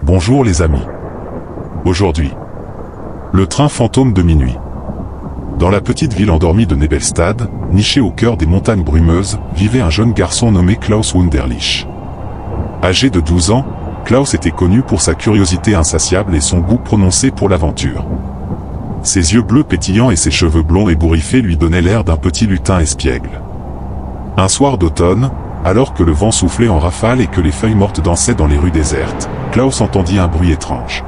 Bonjour les amis. Aujourd'hui, le train fantôme de minuit. Dans la petite ville endormie de Nebelstad, nichée au cœur des montagnes brumeuses, vivait un jeune garçon nommé Klaus Wunderlich. Âgé de 12 ans, Klaus était connu pour sa curiosité insatiable et son goût prononcé pour l'aventure. Ses yeux bleus pétillants et ses cheveux blonds ébouriffés lui donnaient l'air d'un petit lutin espiègle. Un soir d'automne, alors que le vent soufflait en rafale et que les feuilles mortes dansaient dans les rues désertes, Klaus entendit un bruit étrange.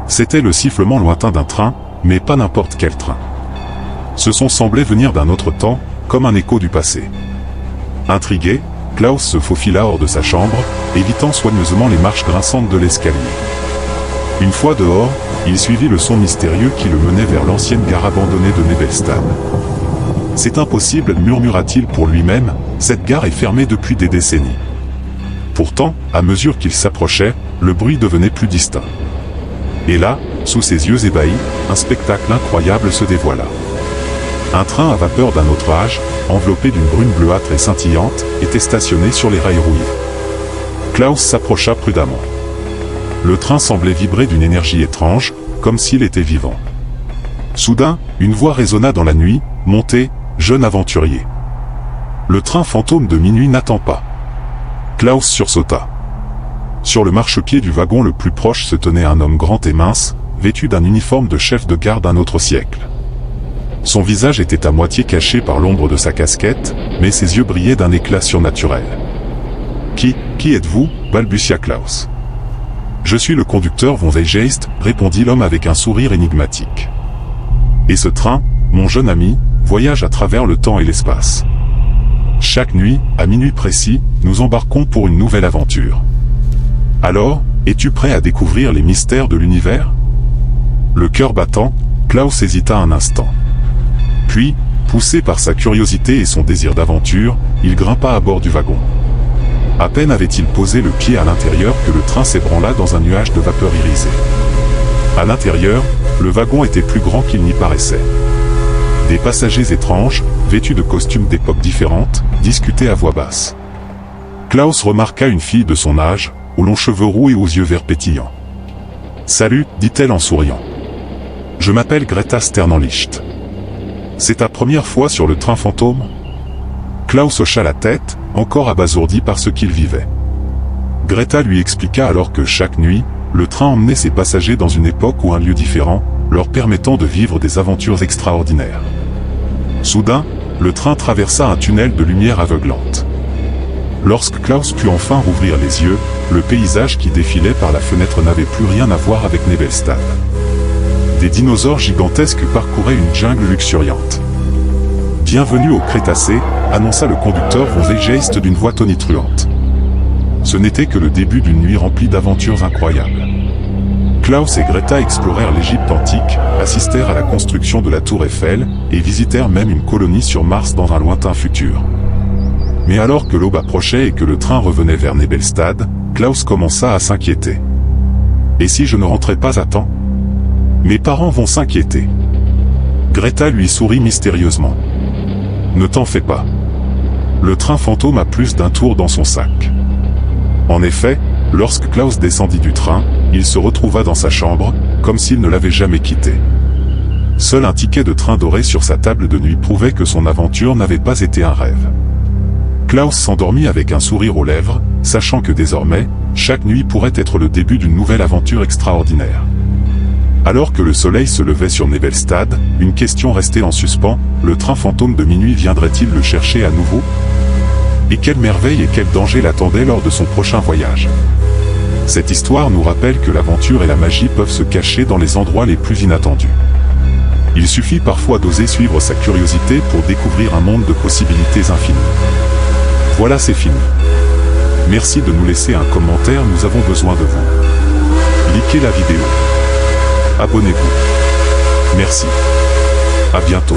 C'était le sifflement lointain d'un train, mais pas n'importe quel train. Ce son semblait venir d'un autre temps, comme un écho du passé. Intrigué, Klaus se faufila hors de sa chambre, évitant soigneusement les marches grinçantes de l'escalier. Une fois dehors, il suivit le son mystérieux qui le menait vers l'ancienne gare abandonnée de Nebelstad. « C'est impossible, murmura-t-il pour lui-même, cette gare est fermée depuis des décennies. » Pourtant, à mesure qu'il s'approchait, le bruit devenait plus distinct. Et là, sous ses yeux ébahis, un spectacle incroyable se dévoila. Un train à vapeur d'un autre âge, enveloppé d'une brume bleuâtre et scintillante, était stationné sur les rails rouillés. Klaus s'approcha prudemment. Le train semblait vibrer d'une énergie étrange, comme s'il était vivant. Soudain, une voix résonna dans la nuit, « Montez, jeune aventurier. Le train fantôme de minuit n'attend pas. » Klaus sursauta. Sur le marchepied du wagon le plus proche se tenait un homme grand et mince, vêtu d'un uniforme de chef de gare d'un autre siècle. Son visage était à moitié caché par l'ombre de sa casquette, mais ses yeux brillaient d'un éclat surnaturel. « Qui êtes-vous » balbutia Klaus. « Je suis le conducteur von Weijgeist » répondit l'homme avec un sourire énigmatique. « Et ce train, mon jeune ami, voyage à travers le temps et l'espace. Chaque nuit, à minuit précis, nous embarquons pour une nouvelle aventure. Alors, es-tu prêt à découvrir les mystères de l'univers ?» Le cœur battant, Klaus hésita un instant. Puis, poussé par sa curiosité et son désir d'aventure, il grimpa à bord du wagon. À peine avait-il posé le pied à l'intérieur que le train s'ébranla dans un nuage de vapeur irisée. À l'intérieur, le wagon était plus grand qu'il n'y paraissait. Des passagers étranges, vêtus de costumes d'époques différentes, discutaient à voix basse. Klaus remarqua une fille de son âge, aux longs cheveux roux et aux yeux verts pétillants. « Salut, dit-elle en souriant. Je m'appelle Greta Sternenlicht. C'est ta première fois sur le train fantôme ?» Klaus hocha la tête, encore abasourdi par ce qu'il vivait. Greta lui expliqua alors que chaque nuit, le train emmenait ses passagers dans une époque ou un lieu différent, leur permettant de vivre des aventures extraordinaires. Soudain, le train traversa un tunnel de lumière aveuglante. Lorsque Klaus put enfin rouvrir les yeux, le paysage qui défilait par la fenêtre n'avait plus rien à voir avec Nebelstad. Des dinosaures gigantesques parcouraient une jungle luxuriante. « Bienvenue au Crétacé », annonça le conducteur von Weijgeist d'une voix tonitruante. Ce n'était que le début d'une nuit remplie d'aventures incroyables. Klaus et Greta explorèrent l'Égypte antique, assistèrent à la construction de la tour Eiffel, et visitèrent même une colonie sur Mars dans un lointain futur. Mais alors que l'aube approchait et que le train revenait vers Nebelstad, Klaus commença à s'inquiéter. « Et si je ne rentrais pas à temps ? Mes parents vont s'inquiéter. » Greta lui sourit mystérieusement. « Ne t'en fais pas. Le train fantôme a plus d'un tour dans son sac. » En effet, lorsque Klaus descendit du train, il se retrouva dans sa chambre, comme s'il ne l'avait jamais quitté. Seul un ticket de train doré sur sa table de nuit prouvait que son aventure n'avait pas été un rêve. Klaus s'endormit avec un sourire aux lèvres, sachant que désormais, chaque nuit pourrait être le début d'une nouvelle aventure extraordinaire. Alors que le soleil se levait sur Nebelstad, une question restait en suspens, le train fantôme de minuit viendrait-il le chercher à nouveau ? Et quelle merveille et quel danger l'attendait lors de son prochain voyage ? Cette histoire nous rappelle que l'aventure et la magie peuvent se cacher dans les endroits les plus inattendus. Il suffit parfois d'oser suivre sa curiosité pour découvrir un monde de possibilités infinies. Voilà, c'est fini. Merci de nous laisser un commentaire, nous avons besoin de vous. Likez la vidéo. Abonnez-vous. Merci. À bientôt.